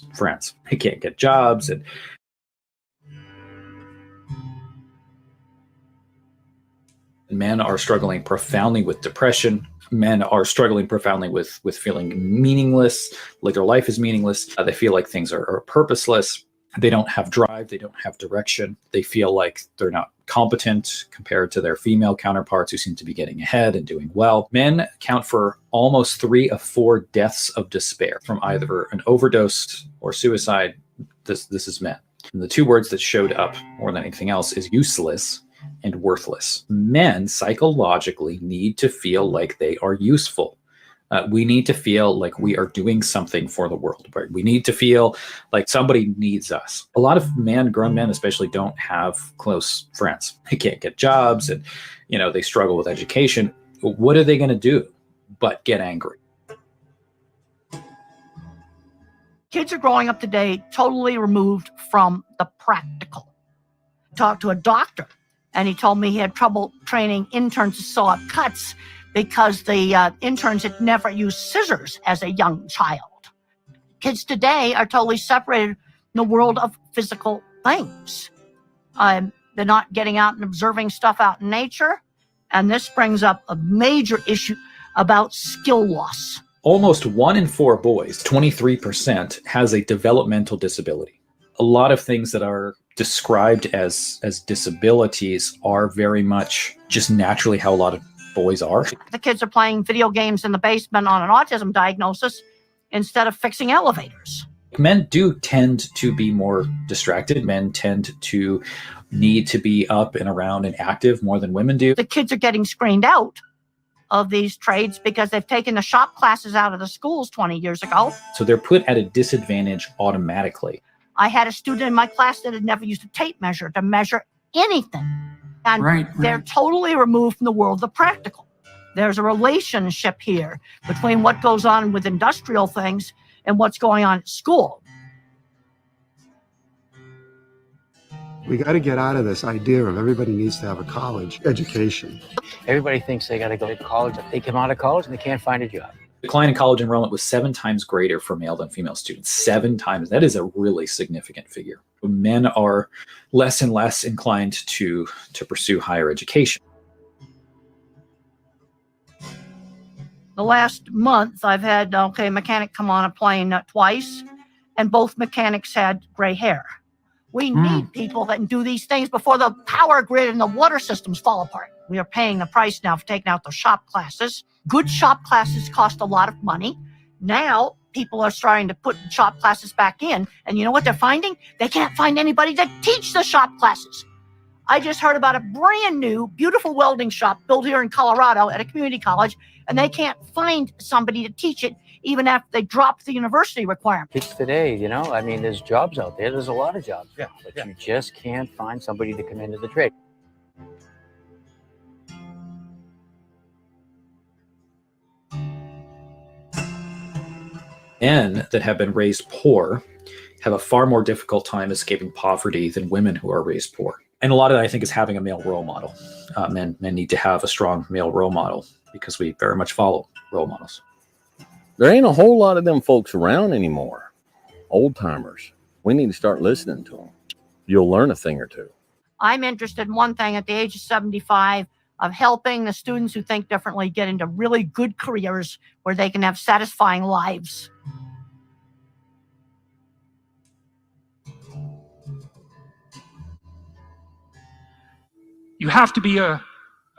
close friends. They can't get jobs, and men are struggling profoundly with depression. Men are struggling profoundly with feeling meaningless, like their life is meaningless. They feel like things are purposeless. They don't have drive. They don't have direction. They feel like they're not competent compared to their female counterparts who seem to be getting ahead and doing well. Men account for almost 3 of 4 deaths of despair from either an overdose or suicide. This is men. And the 2 words that showed up more than anything else is useless and worthless. Men psychologically need to feel like they are useful. We need to feel like we are doing something for the world. Right? We need to feel like somebody needs us. A lot of grown men especially, don't have close friends. They can't get jobs, and they struggle with education. What are they going to do but get angry? Kids are growing up today totally removed from the practical. Talked to a doctor, and he told me he had trouble training interns to sew up cuts because the interns had never used scissors as a young child. Kids today are totally separated in the world of physical things. They're not getting out and observing stuff out in nature. And this brings up a major issue about skill loss. Almost 1 in 4 boys, 23%, has a developmental disability. A lot of things that are described as disabilities are very much just naturally how a lot of boys are. The kids are playing video games in the basement on an autism diagnosis instead of fixing elevators. Men do tend to be more distracted. Men tend to need to be up and around and active more than women do. The kids are getting screened out of these trades because they've taken the shop classes out of the schools 20 years ago. So they're put at a disadvantage automatically. I had a student in my class that had never used a tape measure to measure anything. And they're totally removed from the world of the practical. There's a relationship here between what goes on with industrial things and what's going on at school. We got to get out of this idea of everybody needs to have a college education. Everybody thinks they got to go to college. They come out of college and they can't find a job. Decline in college enrollment was 7 times greater for male than female students. 7 times. That is a really significant figure. Men are less and less inclined to pursue higher education. The last month, I've had a mechanic come on a plane twice, and both mechanics had gray hair. We need people that can do these things before the power grid and the water systems fall apart. We are paying the price now for taking out those shop classes. Good shop classes cost a lot of money. Now, people are starting to put shop classes back in. And you know what they're finding? They can't find anybody to teach the shop classes. I just heard about a brand new, beautiful welding shop built here in Colorado at a community college, and they can't find somebody to teach it even after they dropped the university requirement. Kids today, there's jobs out there. There's a lot of jobs, but you just can't find somebody to come into the trade. Men that have been raised poor have a far more difficult time escaping poverty than women who are raised poor. And a lot of that, I think, is having a male role model. Men need to have a strong male role model because we very much follow role models. There ain't a whole lot of them folks around anymore. Old timers. We need to start listening to them. You'll learn a thing or two. I'm interested in one thing at the age of 75 of helping the students who think differently get into really good careers where they can have satisfying lives. You have to be a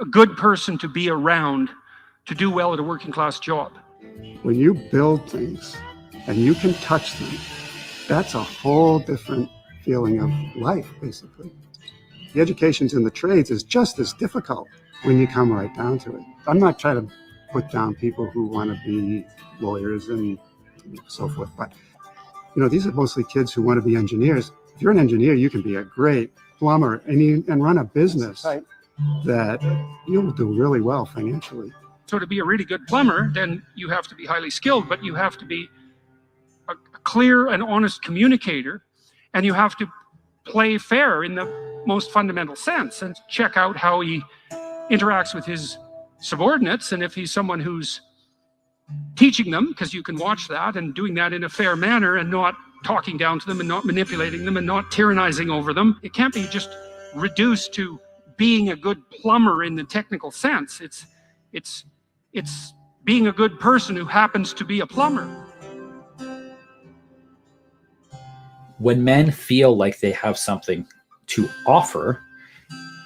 good person to be around to do well at a working class job. When you build things and you can touch them, that's a whole different feeling of life, basically. The educations in the trades is just as difficult when you come right down to it. I'm not trying to put down people who want to be lawyers and so forth, but these are mostly kids who want to be engineers. If you're an engineer, you can be a great plumber and run a business that you'll do really well financially. So to be a really good plumber, then you have to be highly skilled, but you have to be a clear and honest communicator, and you have to play fair in the most fundamental sense and check out how he interacts with his subordinates, and if he's someone who's teaching them, because you can watch that, and doing that in a fair manner and not talking down to them and not manipulating them and not tyrannizing over them. It can't be just reduced to being a good plumber in the technical sense. It's being a good person who happens to be a plumber. When men feel like they have something to offer,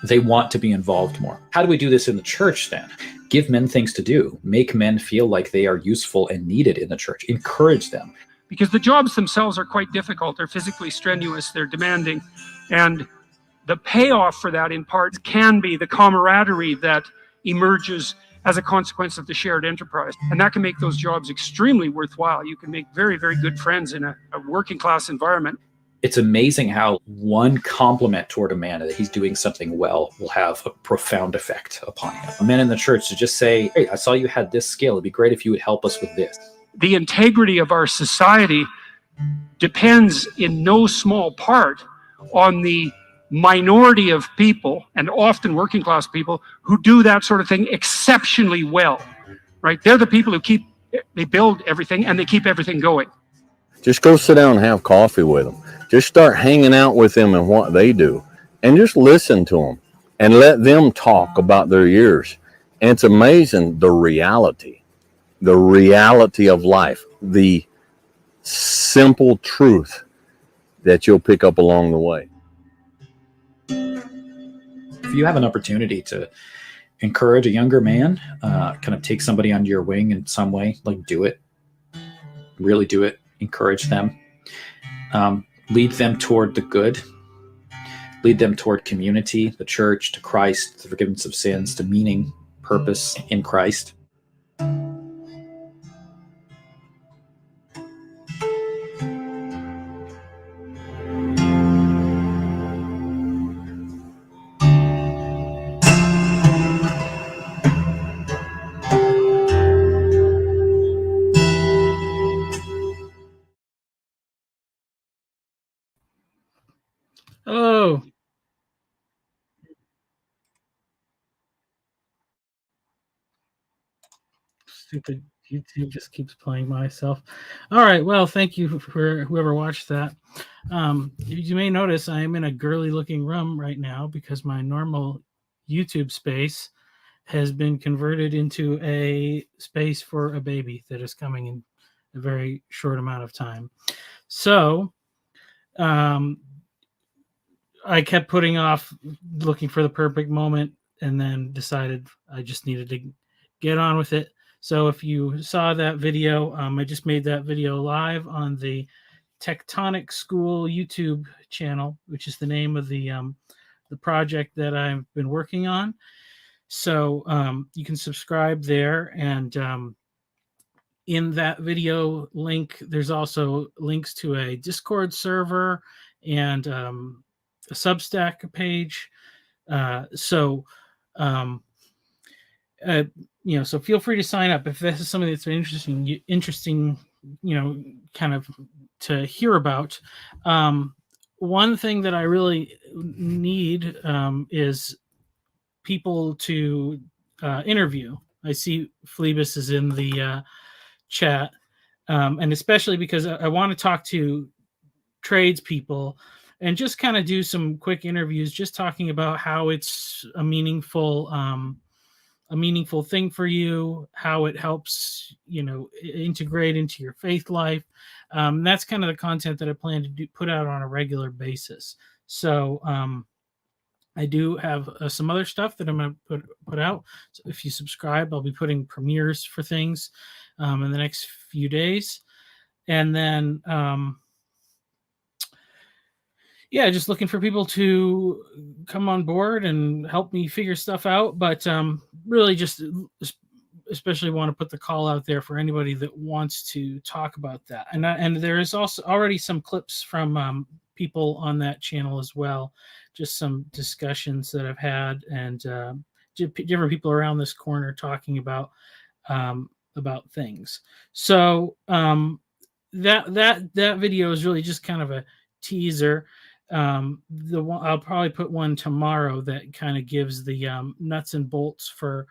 they want to be involved more. How do we do this in the church then? Give men things to do. Make men feel like they are useful and needed in the church. Encourage them. Because the jobs themselves are quite difficult. They're physically strenuous, they're demanding. And the payoff for that in part can be the camaraderie that emerges as a consequence of the shared enterprise. And that can make those jobs extremely worthwhile. You can make very, very good friends in a working class environment. It's amazing how one compliment toward a man that he's doing something well will have a profound effect upon him. Men in the church to just say, hey, I saw you had this skill. It'd be great if you would help us with this. The integrity of our society depends in no small part on the minority of people, and often working class people, who do that sort of thing exceptionally well, right? They're the people who they build everything and they keep everything going. Just go sit down and have coffee with them. Just start hanging out with them and what they do, and just listen to them and let them talk about their years. And it's amazing the reality of life, the simple truth that you'll pick up along the way. If you have an opportunity to encourage a younger man, kind of take somebody under your wing in some way, like do it. Really do it. Encourage them. Lead them toward the good. Lead them toward community, the church, to Christ, the forgiveness of sins, to meaning, purpose in Christ. Oh, stupid YouTube just keeps playing myself. All right, well, thank you for whoever watched that. You may notice I am in a girly looking room right now because my normal YouTube space has been converted into a space for a baby that is coming in a very short amount of time. So I kept putting off looking for the perfect moment and then decided I just needed to get on with it. So if you saw that video, I just made that video live on the Tectonic School YouTube channel, which is the name of the project that I've been working on. So you can subscribe there, and in that video link, there's also links to a Discord server and a Substack page. So feel free to sign up if this is something that's interesting, kind of to hear about. One thing that I really need is people to interview. I see Phlebas is in the chat, and especially because I want to talk to tradespeople and just kind of do some quick interviews, just talking about how it's a meaningful thing for you, how it helps, integrate into your faith life. That's kind of the content that I plan to put out on a regular basis. So I do have some other stuff that I'm going to put out. So if you subscribe, I'll be putting premieres for things in the next few days. And then, just looking for people to come on board and help me figure stuff out. But really just especially want to put the call out there for anybody that wants to talk about that. And there is also already some clips from people on that channel as well. Just some discussions that I've had, and different people around this corner talking about things. So that video is really just kind of a teaser. I'll probably put one tomorrow that kind of gives the nuts and bolts for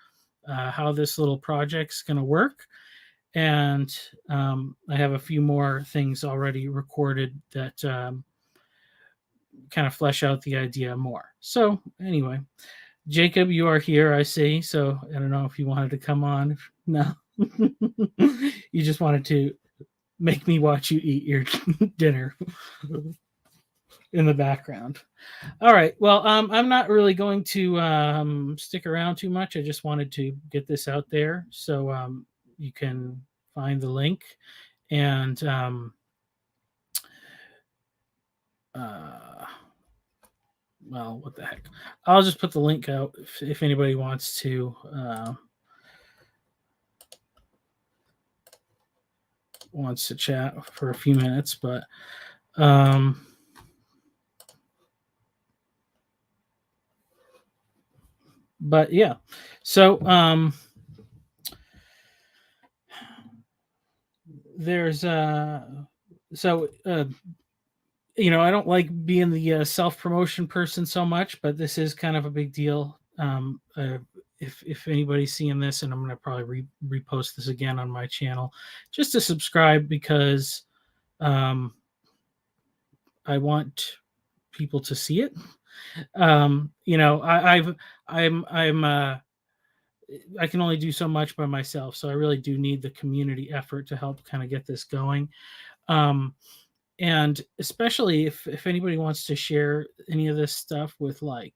how this little project's going to work. and I have a few more things already recorded that kind of flesh out the idea more. So anyway, Jacob, you are here, I see. So I don't know if you wanted to come on. No, you just wanted to make me watch you eat your dinner in the background. All right. Well, I'm not really going to stick around too much. I just wanted to get this out there so you can find the link and well, what the heck? I'll just put the link out if anybody wants to chat for a few minutes, but yeah. So there's you know, I don't like being the self-promotion person so much, but this is kind of a big deal. If anybody's seeing this, and I'm going to probably repost this again on my channel, just to subscribe, because I want people to see it. You know, I can only do so much by myself, so I really do need the community effort to help kind of get this going. And especially if anybody wants to share any of this stuff with like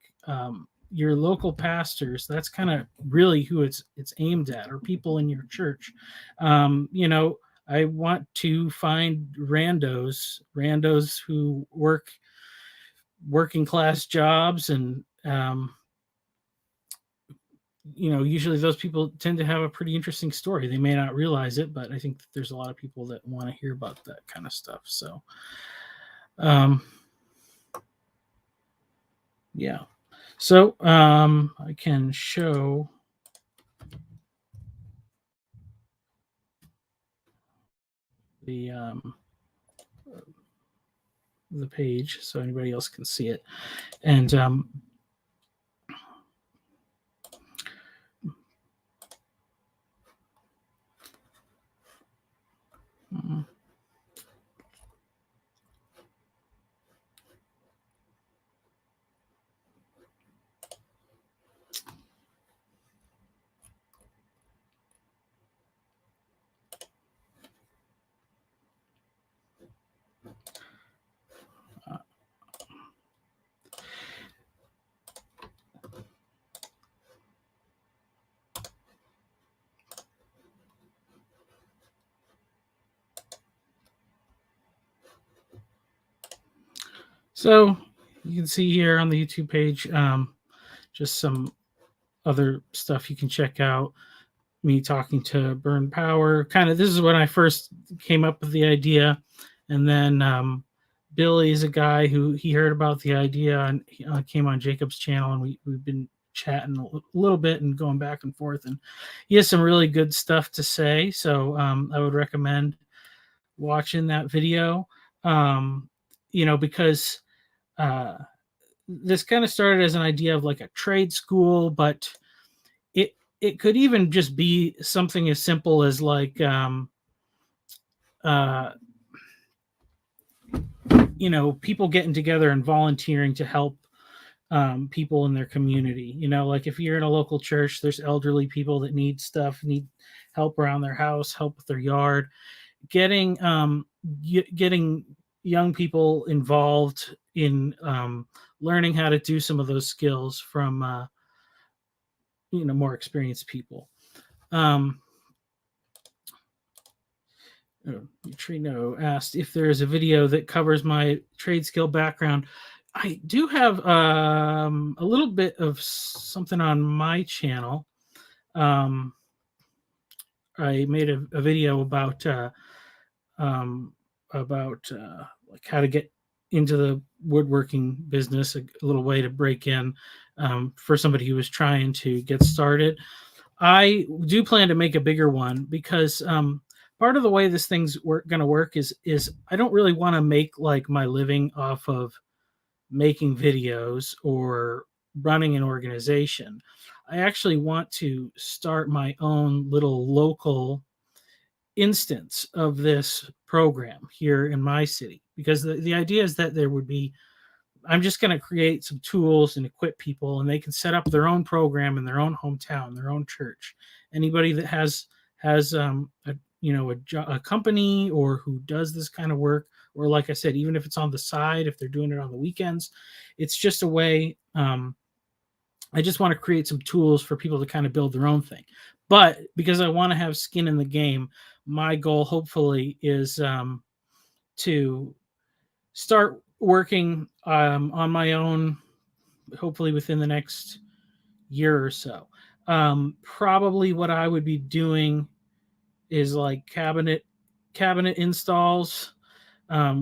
your local pastors, that's kind of really who it's aimed at, or people in your church. You know, I want to find randos who work working class jobs, and you know, usually those people tend to have a pretty interesting story. They may not realize it, but I think that there's a lot of people that want to hear about that kind of stuff. So, yeah. So, I can show the page so anybody else can see it. And so you can see here on the YouTube page just some other stuff you can check out. Me talking to Burn Power. Kind of, this is when I first came up with the idea. And then Billy is a guy who he heard about the idea and he came on Jacob's channel, and we've been chatting a little bit and going back and forth. And he has some really good stuff to say. So I would recommend watching that video, you know, because this kind of started as an idea of like a trade school, but it could even just be something as simple as like, you know, people getting together and volunteering to help people in their community. You know, like if you're in a local church, there's elderly people that need stuff, need help around their house, help with their yard. Getting young people involved in learning how to do some of those skills from you know, more experienced people. Trino asked if there is a video that covers my trade skill background. I do have a little bit of something on my channel. I made a video about like how to get into the woodworking business, a little way to break in for somebody who was trying to get started. I do plan to make a bigger one because part of the way this thing's going to work is I don't really want to make like my living off of making videos or running an organization. I actually want to start my own little local instance of this program here in my city, because the idea is that there would be, I'm just going to create some tools and equip people, and they can set up their own program in their own hometown, their own church. Anybody that has a company or who does this kind of work, or like I said, even if it's on the side, if they're doing it on the weekends, it's just a way. I just want to create some tools for people to kind of build their own thing. But because I want to have skin in the game, my goal hopefully is to start working on my own, hopefully within the next year or so. Probably what I would be doing is like cabinet installs,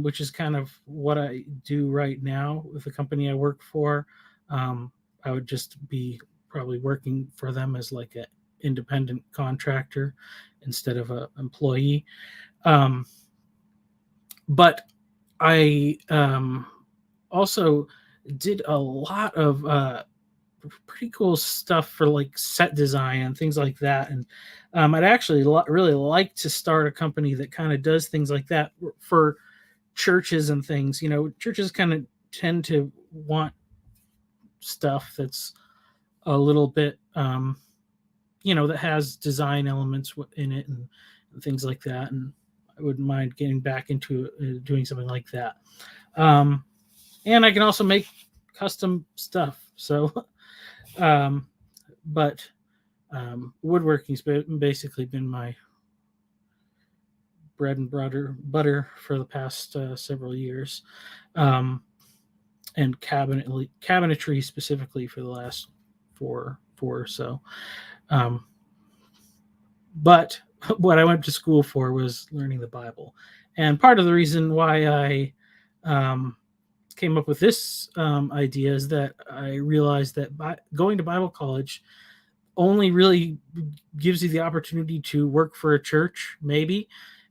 which is kind of what I do right now with the company I work for. I would just be probably working for them as like an independent contractor instead of an employee. But I also did a lot of pretty cool stuff for like set design and things like that. And I'd actually really like to start a company that kind of does things like that for churches and things. You know, churches kind of tend to want stuff that's a little bit, that has design elements in it and things like that. And I wouldn't mind getting back into doing something like that. And I can also make custom stuff. So, but woodworking's basically been my bread and butter for the past several years, and cabinetry specifically for the last four or so. But what I went to school for was learning the Bible, and part of the reason why I came up with this idea is that I realized that going to Bible college only really gives you the opportunity to work for a church, maybe,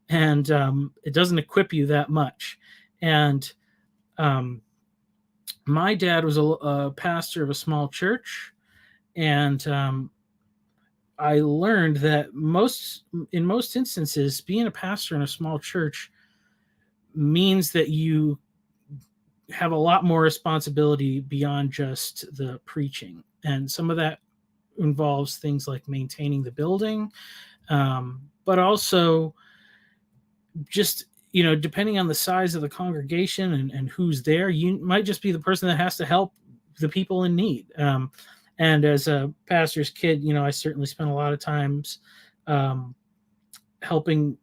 and it doesn't equip you that much. And my dad was a pastor of a small church, and I learned that in most instances, being a pastor in a small church means that you have a lot more responsibility beyond just the preaching. And some of that involves things like maintaining the building, but also just, depending on the size of the congregation and who's there, you might just be the person that has to help the people in need. And as a pastor's kid, I certainly spent a lot of times helping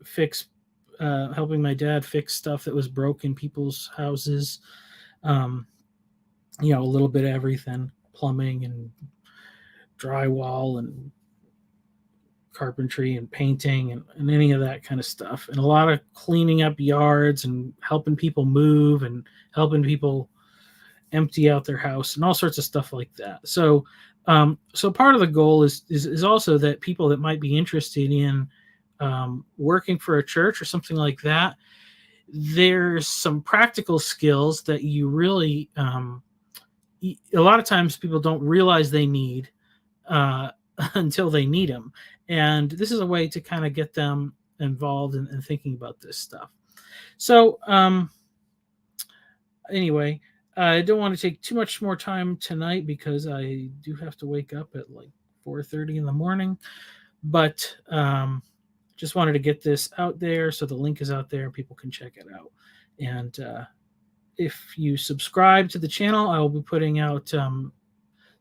my dad fix stuff that was broke in people's houses. A little bit of everything, plumbing and drywall and carpentry and painting and any of that kind of stuff. And a lot of cleaning up yards and helping people move and helping people empty out their house and all sorts of stuff like that. So part of the goal is also that people that might be interested in working for a church or something like that, there's some practical skills that you really, a lot of times people don't realize they need until they need them. And this is a way to kind of get them involved in thinking about this stuff. So anyway, I don't want to take too much more time tonight because I do have to wake up at like 4:30 in the morning. But just wanted to get this out there, so the link is out there and people can check it out. And if you subscribe to the channel, I will be putting out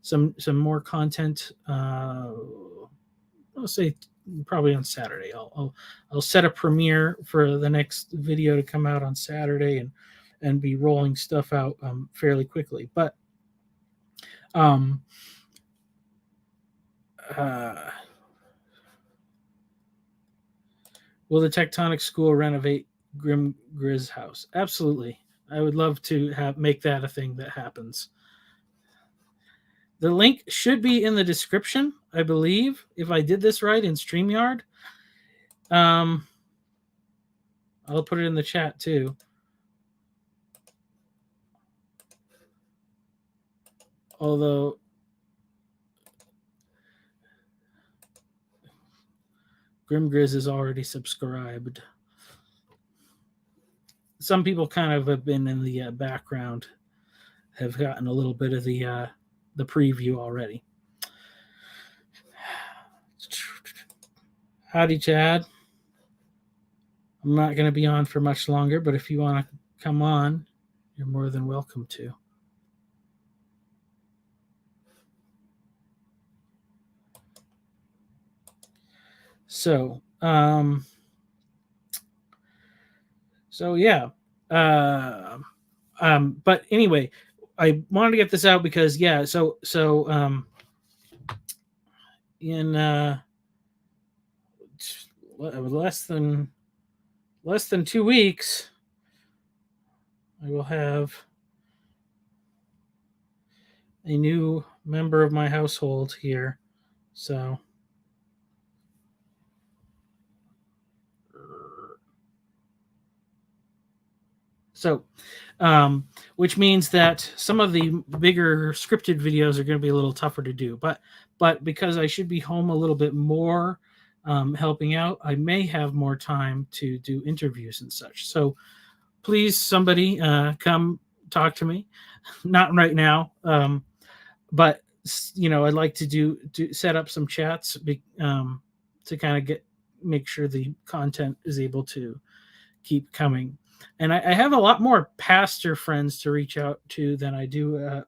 some more content. I'll say probably on Saturday. I'll set a premiere for the next video to come out on Saturday and be rolling stuff out fairly quickly. But will the Tectonic School renovate Grim Grizz house? Absolutely. I would love to make that a thing that happens. The link should be in the description, I believe, if I did this right in StreamYard. I'll put it in the chat too. Although Grimgriz is already subscribed. Some people kind of have been in the background, have gotten a little bit of the preview already. Howdy, Chad. I'm not going to be on for much longer, but if you want to come on, you're more than welcome to. So yeah. But anyway, I wanted to get this out because in less than 2 weeks, I will have a new member of my household here. So, which means that some of the bigger scripted videos are going to be a little tougher to do. But because I should be home a little bit more helping out, I may have more time to do interviews and such. So please, somebody come talk to me. Not right now, but I'd like to set up some chats to kind of make sure the content is able to keep coming. And I have a lot more pastor friends to reach out to than I do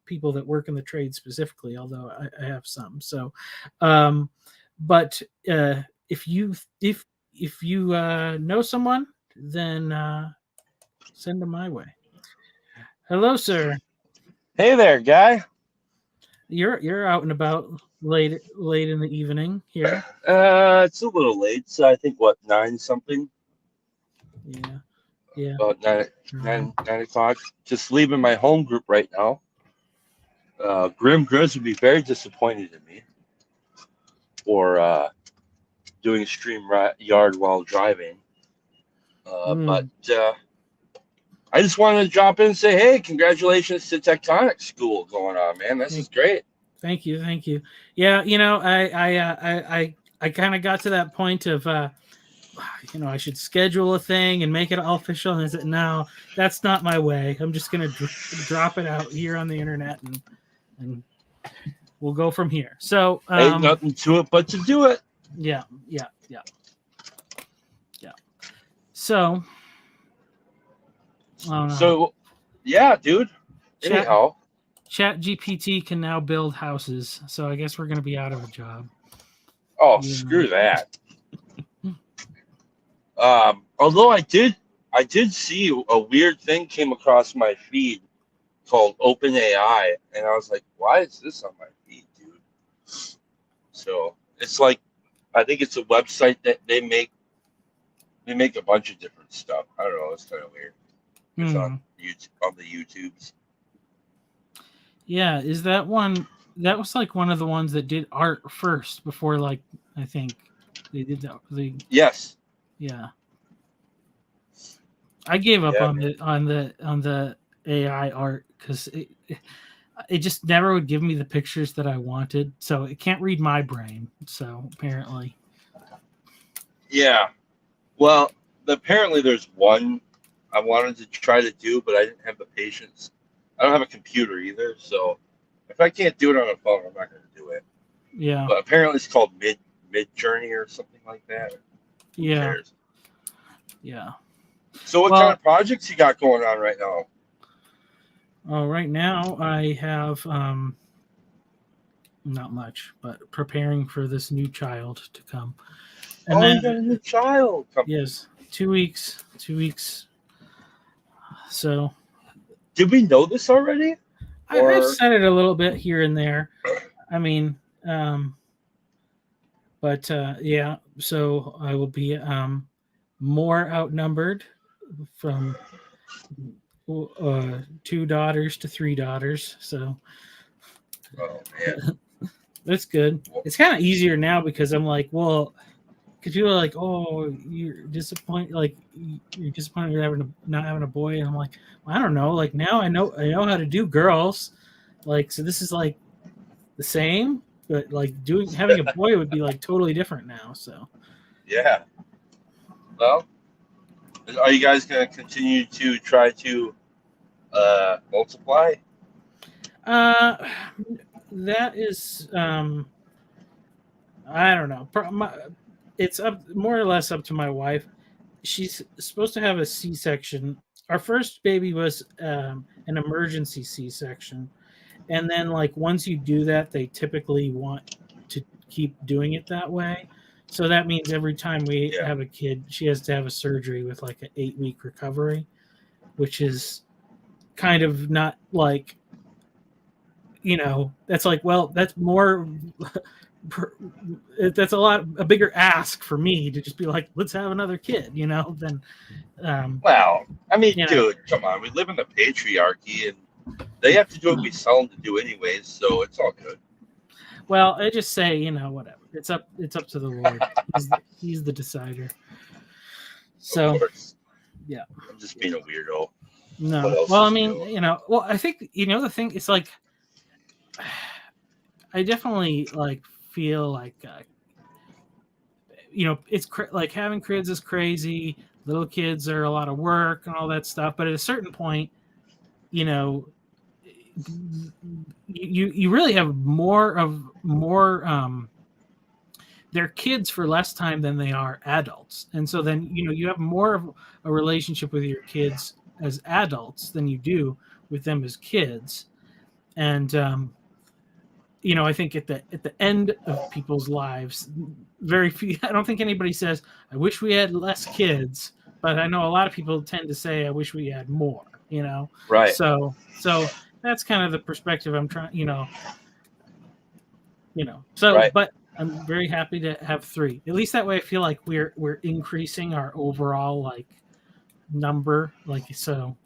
people that work in the trade specifically, although I have some. So, but if you know someone, then send them my way. Hello, sir. Hey there, guy. You're out and about late in the evening here. It's a little late, so I think 9 something. Yeah. About 9 o'clock. Just leaving my home group right now. Grim Grizz would be very disappointed in me for doing stream yard while driving. But I just wanted to drop in and say, hey, congratulations to Tectonic School going on, man. This is great. Thank you. Yeah, I kind of got to that point of I should schedule a thing and make it all official. And I said, no, that's not my way. I'm just going to drop it out here on the internet and we'll go from here. So ain't nothing to it but to do it. Yeah. So, yeah, dude. Anyhow, ChatGPT can now build houses. So I guess we're going to be out of a job. Oh, screw that. Although I did see a weird thing came across my feed called OpenAI, and I was like, why is this on my feed, dude? So it's like, I think it's a website that they make a bunch of different stuff. I don't know, it's kind of weird. It's on the YouTubes. Yeah, is that one? That was like one of the ones that did art first before, like, I think they did that. Yes. Yeah. I gave up on the AI art because it just never would give me the pictures that I wanted. So it can't read my brain. So apparently. Yeah. Well, apparently there's one I wanted to try to do, but I didn't have the patience. I don't have a computer either, so if I can't do it on a phone, I'm not going to do it. Yeah. But apparently it's called Mid Journey or something like that. Who cares? Yeah. So what kind of projects you got going on right now? Right now I have not much, but preparing for this new child to come. And then, you got a new child coming. Yes, 2 weeks. 2 weeks. So did we know this already? I've said it a little bit here and there. I mean, but yeah, so I will be more outnumbered from 2 daughters to 3 daughters. So that's good. It's kind of easier now because I'm like, well, because people are like, oh, you're disappointed, like you're disappointed you're not having a boy, and I'm like, well, I don't know. Like now I know how to do girls, like so this is like the same, but like having a boy would be like totally different now. So Yeah. Well, are you guys going to continue to try to multiply? That is, I don't know. It's up more or less up to my wife. She's supposed to have a C-section. Our first baby was an emergency C-section, and then like once you do that, they typically want to keep doing it that way. So that means every time we Yeah. have a kid, she has to have a surgery with like an 8-week recovery, which is kind of not like, that's like, well, that's more that's a bigger ask for me to just be like, let's have another kid, than Well, I mean, you know dude, come on. We live in the patriarchy, and they have to do what we tell them to do anyways, so it's all good. well, I just say, whatever. It's up to the Lord. He's the decider. So Of course. yeah. I'm just being a weirdo. No. What else Well, I is mean, new? well, I think the thing is like I definitely like feel like it's like having kids is crazy. Little kids are a lot of work and all that stuff, but at a certain point, you really have more they're kids for less time than they are adults, and so then you have more of a relationship with your kids as adults than you do with them as kids. And I think at the end of people's lives, very few. I don't think anybody says, "I wish we had less kids," but I know a lot of people tend to say, "I wish we had more." Right. So that's kind of the perspective I'm trying. So, Right. but I'm very happy to have 3. At least that way, I feel like we're increasing our overall like number. Like so.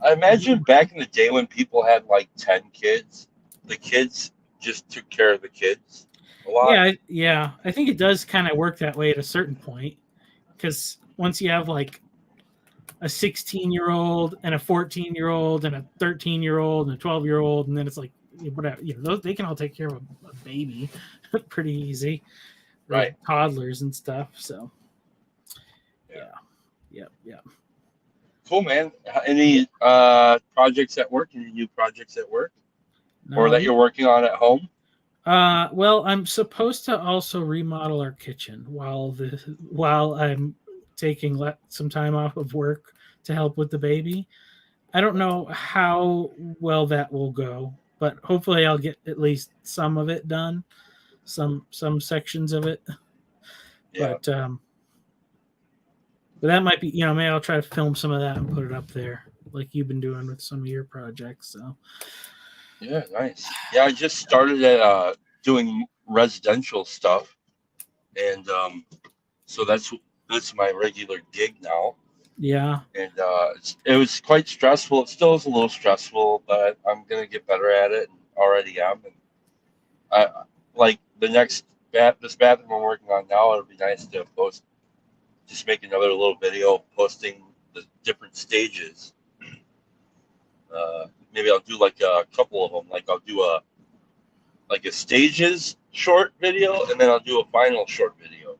I imagine back in the day when people had like 10 kids, the kids just took care of the kids a lot. Yeah. I think it does kind of work that way at a certain point, because once you have like a 16-year-old and a 14-year-old and a 13-year-old and a 12-year-old, and then it's like whatever, those, they can all take care of a baby pretty easy, Right. Toddlers and stuff. So yeah. Cool, man. Any projects at work? Any new projects at work? Or that you're working on at home? Well, I'm supposed to also remodel our kitchen while I'm taking some time off of work to help with the baby. I don't know how well that will go, but hopefully I'll get at least some of it done, some sections of it. Yeah. But that might be, maybe I'll try to film some of that and put it up there, like you've been doing with some of your projects. So. Yeah, nice. Yeah, I just started at doing residential stuff, and so that's my regular gig now. Yeah. And it was quite stressful. It still is a little stressful, but I'm gonna get better at it, and already am. And I like this bathroom I'm working on now. It'll be nice to just make another little video posting the different stages. Maybe I'll do like a couple of them. Like I'll do a stages short video, and then I'll do a final short video.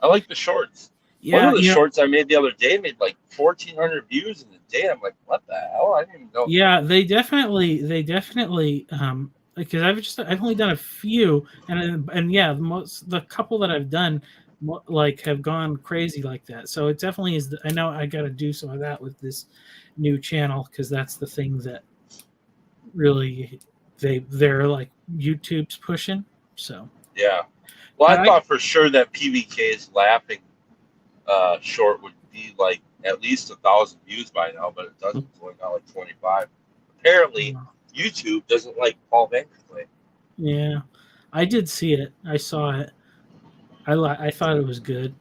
I like the shorts. Yeah, one of the shorts I made the other day made like 1,400 views in a day. I'm like, what the hell? I didn't even know. Yeah, they definitely because I've only done a few, and yeah, the couple that I've done like have gone crazy like that. So it definitely is. I know I got to do some of that with this new channel, because that's the thing that really they're like YouTube's pushing. So yeah. Well, I thought for sure that PBK's laughing short would be like at least 1,000 views by now, but it doesn't. It's only got like 25. Apparently, YouTube doesn't like Paul Vanderklay. Yeah, I did see it. I saw it. I thought it was good.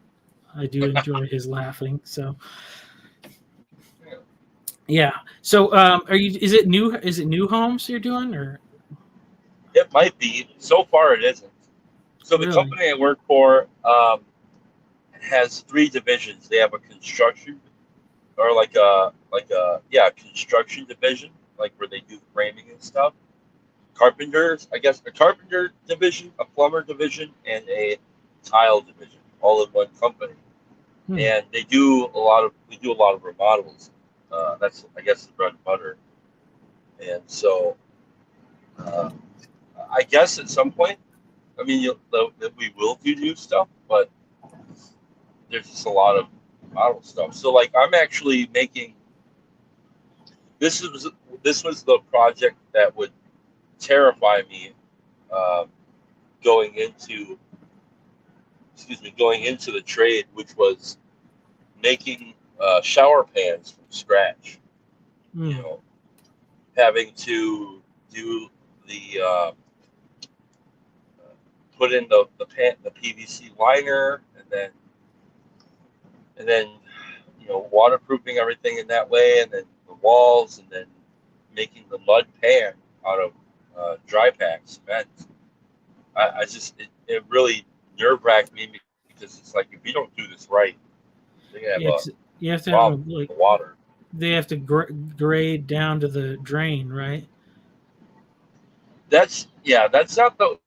I do enjoy his laughing. So yeah. So is it new homes you're doing, or? It might be. So far, it isn't. So the company I work for has 3 divisions. They have a construction, or like a construction division, like where they do framing and stuff. carpenters, I guess, a carpenter division, a plumber division, and a tile division, all in one company. And we do a lot of remodels. That's, I guess, the bread and butter. And so, I guess at some point, I mean, we will do new stuff, but there's just a lot of model stuff. So, like, I'm actually making. This was the project that would terrify me going into the trade, which was making shower pans from scratch. You know, having to do the put in the PVC liner, and then waterproofing everything in that way, and then the walls, and then making the mud pan out of dry pack cement. It really nerve-wracked me, because it's like, if you don't do this right, you have to problem have, like, with the water. They have to grade down to the drain, right? That's not the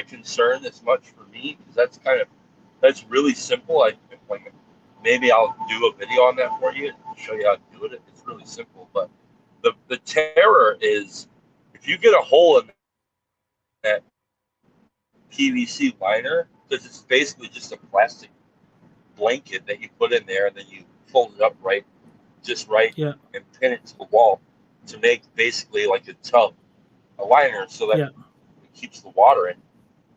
concern as much for me, because that's really simple. Maybe I'll do a video on that for you and show you how to do it. It's really simple, but the terror is, if you get a hole in that PVC liner, because it's basically just a plastic blanket that you put in there, and then you fold it up just right, and pin it to the wall to make basically like a tub, a liner, so that it keeps the water in.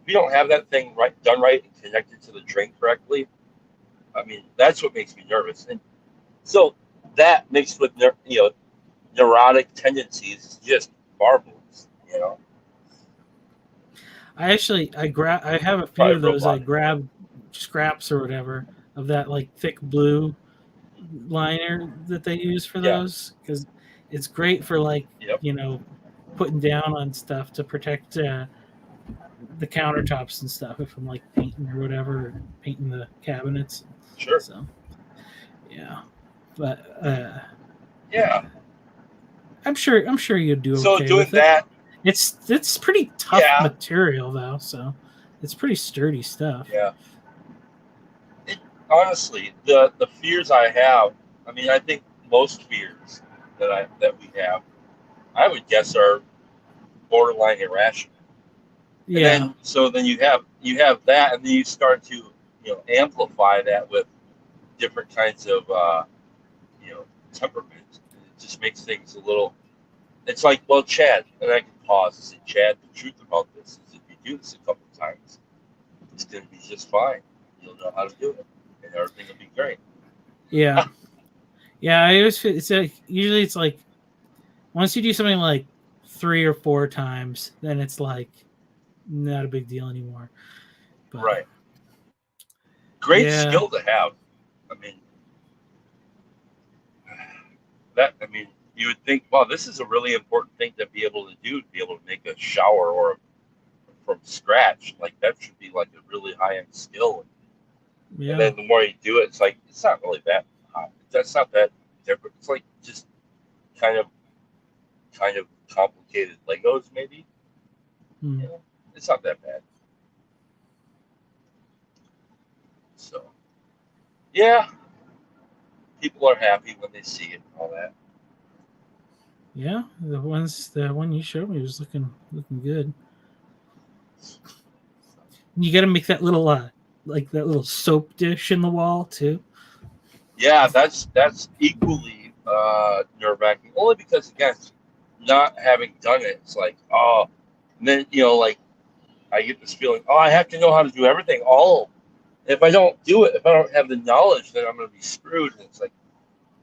If you don't have that thing done right and connected to the drain correctly, I mean, that's what makes me nervous. And so that mixed with neurotic tendencies is just marvelous. I have a few of those. I grab scraps or whatever of that, like, thick blue liner that they use for those, because it's great for, like, putting down on stuff to protect the countertops and stuff, if I'm, like, painting or whatever, painting the cabinets. Sure. So but I'm sure you'd do okay. So doing with that, it's pretty tough material, though, so it's pretty sturdy stuff. Yeah. Honestly, the fears I have, I mean, I think most fears that we have, I would guess, are borderline irrational. Yeah. And then you have that, and then you start to amplify that with different kinds of temperament. It just makes things a little. It's like, well, Chad, and I can pause and say, Chad, the truth about this is, if you do this a couple of times, it's going to be just fine. You'll know how to do it, and everything will be great. Yeah. Yeah, I always feel usually it's like, once you do something like 3 or 4 times, then it's like not a big deal anymore. But, right. Great skill to have. I mean, you would think, wow, this is a really important thing to be able to do, to be able to make a shower from scratch. Like, that should be like a really high-end skill. Yeah. And then the more you do it, it's like, it's not really that high. That's not that different. It's like just kind of complicated Legos, maybe. It's not that bad. So, yeah, people are happy when they see it and all that. Yeah, the one you showed me was looking good. You got to make that little like that little soap dish in the wall too. Yeah, that's equally nerve-wracking. Only because, again, not having done it, it's like, oh, and then like, I get this feeling, oh, I have to know how to do everything. If I don't do it, if I don't have the knowledge, then I'm going to be screwed. And it's like,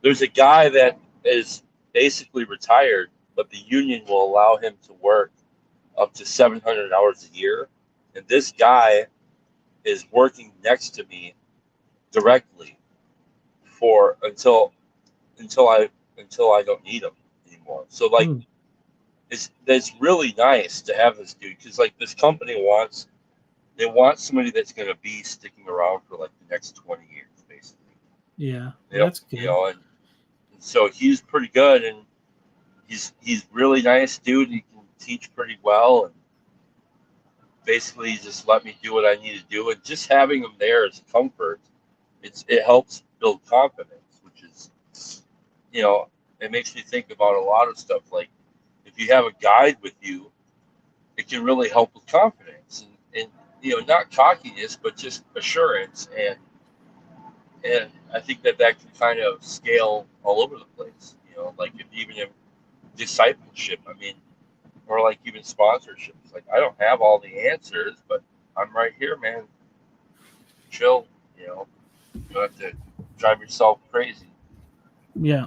there's a guy that is basically retired, but the union will allow him to work up to 700 hours a year. And this guy is working next to me directly until I don't need him anymore. So, like, it's really nice to have this dude, because, like, this company wants somebody that's going to be sticking around for like the next 20 years, basically. Yeah, that's good. And so he's pretty good, and he's really nice dude. He can teach pretty well, and basically just let me do what I need to do. And just having them there as a comfort, it helps build confidence, which is, it makes me think about a lot of stuff. Like if you have a guide with you, it can really help with confidence and not cockiness, but just assurance. And I think that can kind of scale all over the place, like even in discipleship, I mean, or like even sponsorships. Like I don't have all the answers, but I'm right here, man. Chill, you don't have to drive yourself crazy. Yeah.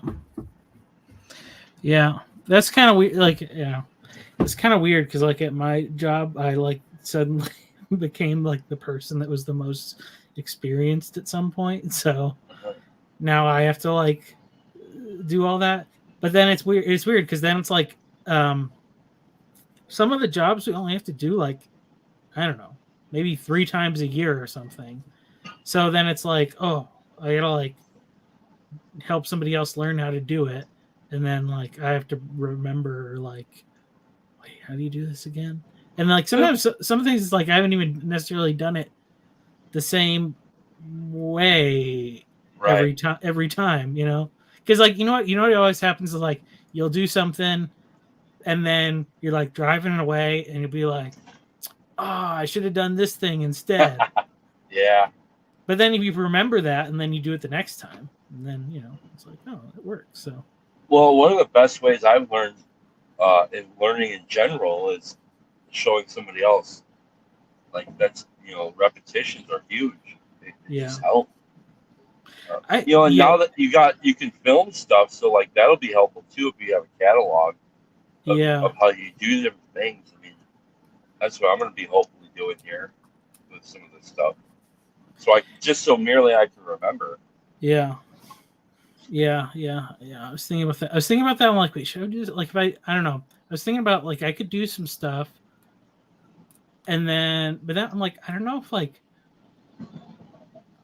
Yeah. That's kind of weird. Like, yeah, it's kind of weird because like at my job, I like suddenly became like the person that was the most experienced at some point. So now I have to like do all that. But then it's weird. It's weird because then it's like some of the jobs we only have to do like, I don't know, maybe 3 times a year or something. So then it's like, oh, I gotta like help somebody else learn how to do it. And then like I have to remember like, wait, how do you do this again? And like sometimes some things it's like I haven't even necessarily done it the same way every time, because like what always happens is like you'll do something and then you're like driving away and you'll be like, oh, I should have done this thing instead. Yeah. But then if you remember that and then you do it the next time, and then it's like, oh, it works. So Well, one of the best ways I've learned in learning in general is showing somebody else. Like that's repetitions are huge. They just help. And now that you can film stuff, so like that'll be helpful too if you have a catalog of how you do different things. I mean, that's what I'm going to be hopefully doing here with some of this stuff. So I can remember. Yeah. I was thinking about that. I'm like, wait, should I do this? Like, if I don't know. I was thinking about like I could do some stuff, but then I'm like, I don't know if like,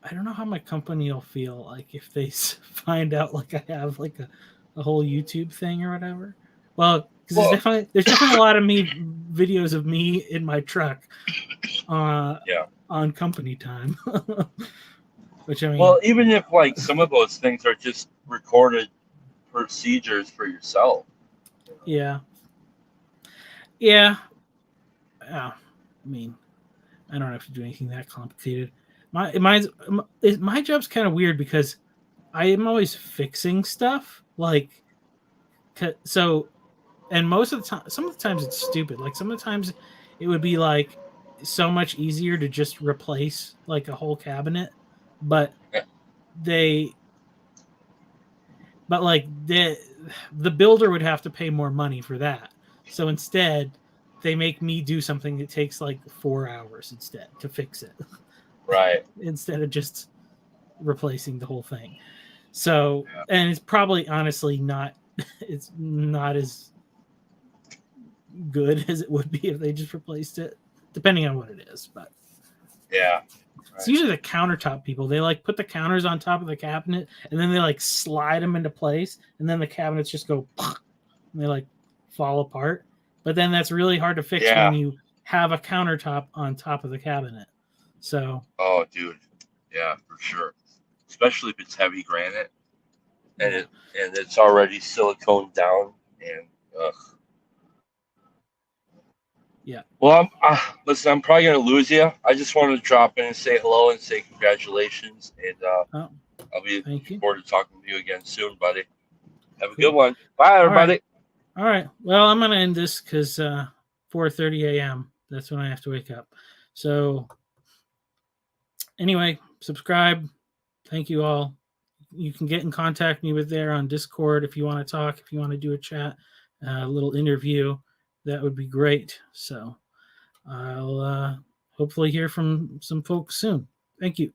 I don't know how my company will feel like if they find out like I have like a whole YouTube thing or whatever. Well, because there's definitely a lot of videos of me in my truck, on company time. Which I mean, well, even if like some of those things are just recorded procedures for yourself. Yeah. I mean, I don't have to do anything that complicated. My job's kind of weird because I am always fixing stuff. Like, so, and most of the time, some of the times it's stupid. Like some of the times it would be like so much easier to just replace like a whole cabinet, but the builder would have to pay more money for that. So instead, they make me do something that takes like 4 hours instead to fix it. Right. Instead of just replacing the whole thing. So, and it's probably honestly it's not as good as it would be if they just replaced it, depending on what it is. But yeah. It's usually the countertop people. They like put the counters on top of the cabinet and then they like slide them into place and then the cabinets just go and they like fall apart. But then that's really hard to fix when you have a countertop on top of the cabinet. So. Oh, dude. Yeah, for sure. Especially if it's heavy granite and it's already silicone down and Yeah. Well, listen, I'm probably gonna lose you. I just wanted to drop in and say hello and say congratulations, and I'll be looking forward to talking to you again soon, buddy. Have a good one. Bye, everybody. All right. Well, I'm gonna end this because 4:30 a.m. That's when I have to wake up. So anyway, subscribe. Thank you all. You can get in contact me with there on Discord if you want to talk, if you want to do a chat, a little interview. That would be great. So I'll hopefully hear from some folks soon. Thank you.